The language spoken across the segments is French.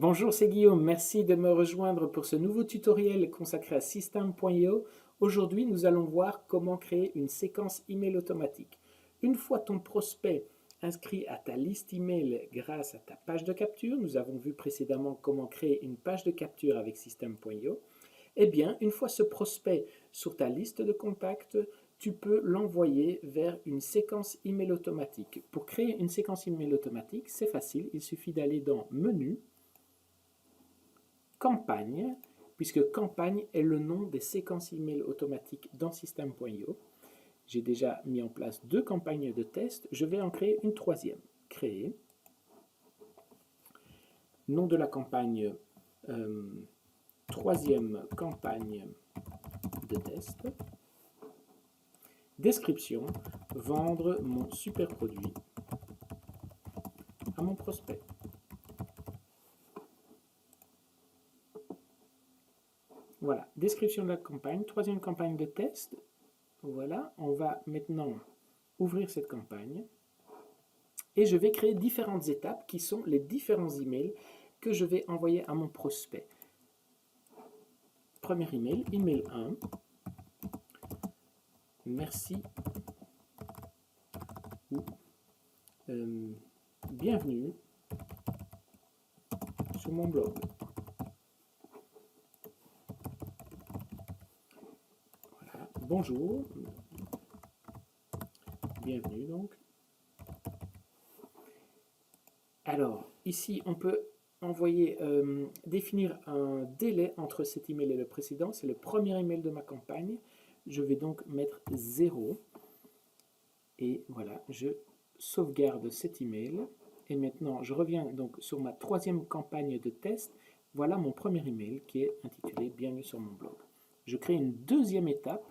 Bonjour, c'est Guillaume. Merci de me rejoindre pour ce nouveau tutoriel consacré à System.io. Aujourd'hui, nous allons voir comment créer une séquence email automatique. Une fois ton prospect inscrit à ta liste email grâce à ta page de capture, nous avons vu précédemment comment créer une page de capture avec System.io. Eh bien, une fois ce prospect sur ta liste de contacts, tu peux l'envoyer vers une séquence email automatique. Pour créer une séquence email automatique, c'est facile, il suffit d'aller dans Menu, Campagne, puisque Campagne est le nom des séquences email automatiques dans System.io. J'ai déjà mis en place 2 campagnes de test, je vais en créer une troisième. Créer. Nom de la campagne, troisième campagne de test. Description, vendre mon super produit à mon prospect. Voilà, description de la campagne, troisième campagne de test. Voilà, on va maintenant ouvrir cette campagne et je vais créer différentes étapes qui sont les différents emails que je vais envoyer à mon prospect. Premier email, email 1. Merci ou bienvenue sur mon blog. Voilà, bonjour, bienvenue donc. Alors, ici, on peut définir un délai entre cet email et le précédent. C'est le premier email de ma campagne. Je vais donc mettre 0. Et voilà, je sauvegarde cet email. Et maintenant, je reviens donc sur ma troisième campagne de test. Voilà mon premier email qui est intitulé Bienvenue sur mon blog. Je crée une deuxième étape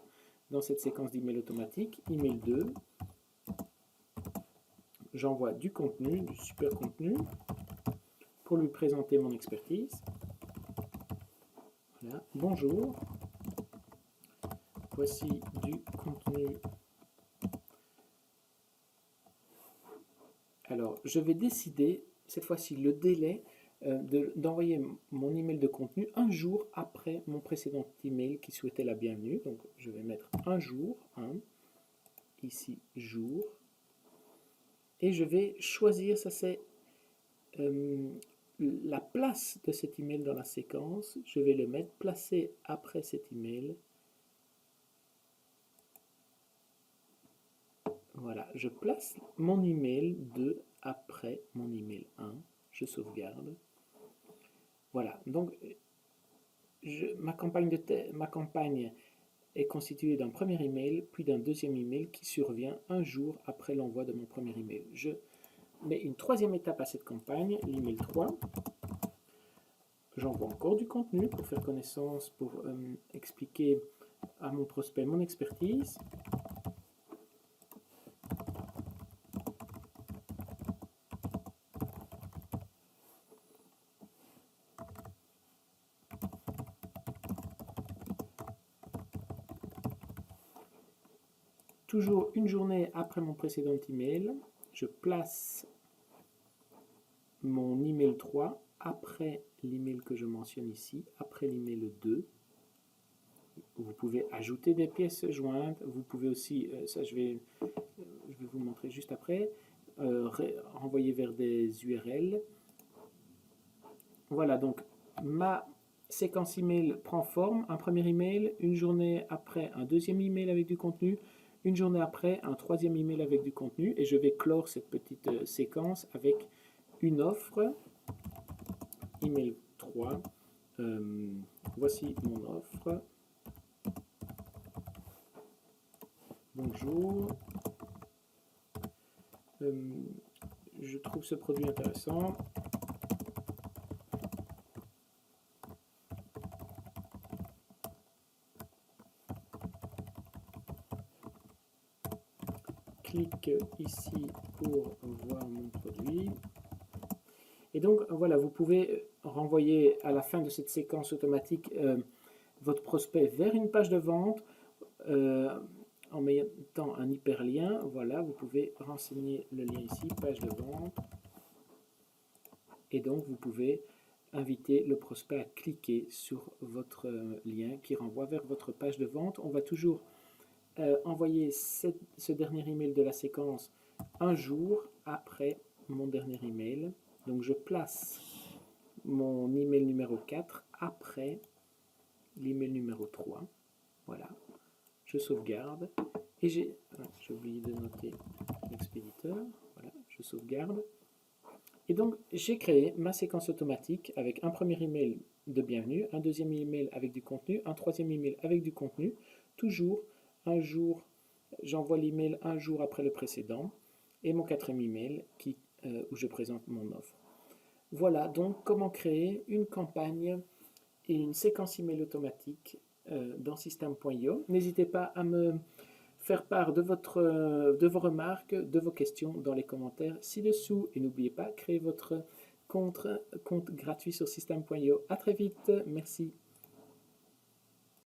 dans cette séquence d'email automatique. Email 2. J'envoie du contenu, du super contenu, pour lui présenter mon expertise. Voilà. Bonjour, voici du contenu. Alors, je vais décider, cette fois-ci, le délai d'envoyer mon email de contenu un jour après mon précédent email qui souhaitait la bienvenue. Donc, je vais mettre un jour, ici, jour. Et je vais choisir, ça c'est la place de cet email dans la séquence. Je vais le mettre placé après cet email. Voilà, je place mon email 2 après mon email 1. Je sauvegarde. Voilà, donc ma campagne est constituée d'un premier email, puis d'un deuxième email qui survient un jour après l'envoi de mon premier email. Je mets une troisième étape à cette campagne, l'email 3. J'envoie encore du contenu pour faire connaissance, pour expliquer à mon prospect mon expertise. Toujours une journée après mon précédent email, je place mon email 3 après l'email que je mentionne ici, après l'email 2. Vous pouvez ajouter des pièces jointes, vous pouvez aussi, ça je vais vous montrer juste après, renvoyer vers des URL. Voilà, donc ma séquence email prend forme, un premier email, une journée après un deuxième email avec du contenu, une journée après un troisième email avec du contenu, et je vais clore cette petite séquence avec une offre, email 3, voici mon offre, bonjour, je trouve ce produit intéressant, clique ici pour voir mon produit. Et donc voilà, vous pouvez renvoyer à la fin de cette séquence automatique votre prospect vers une page de vente en mettant un hyperlien. Voilà, vous pouvez renseigner le lien ici, page de vente. Et donc vous pouvez inviter le prospect à cliquer sur votre lien qui renvoie vers votre page de vente. On va toujours envoyer ce dernier email de la séquence un jour après mon dernier email. Donc je place mon email numéro 4 après l'email numéro 3. Voilà, je sauvegarde et j'ai oublié de noter l'expéditeur. Voilà, je sauvegarde. Et donc j'ai créé ma séquence automatique avec un premier email de bienvenue, un deuxième email avec du contenu, un troisième email avec du contenu. Toujours un jour, j'envoie l'email un jour après le précédent et mon quatrième email où je présente mon offre. Voilà donc comment créer une campagne et une séquence email automatique dans System.io. N'hésitez pas à me faire part de vos remarques, de vos questions dans les commentaires ci-dessous. Et n'oubliez pas, créez votre compte gratuit sur System.io. À très vite, merci.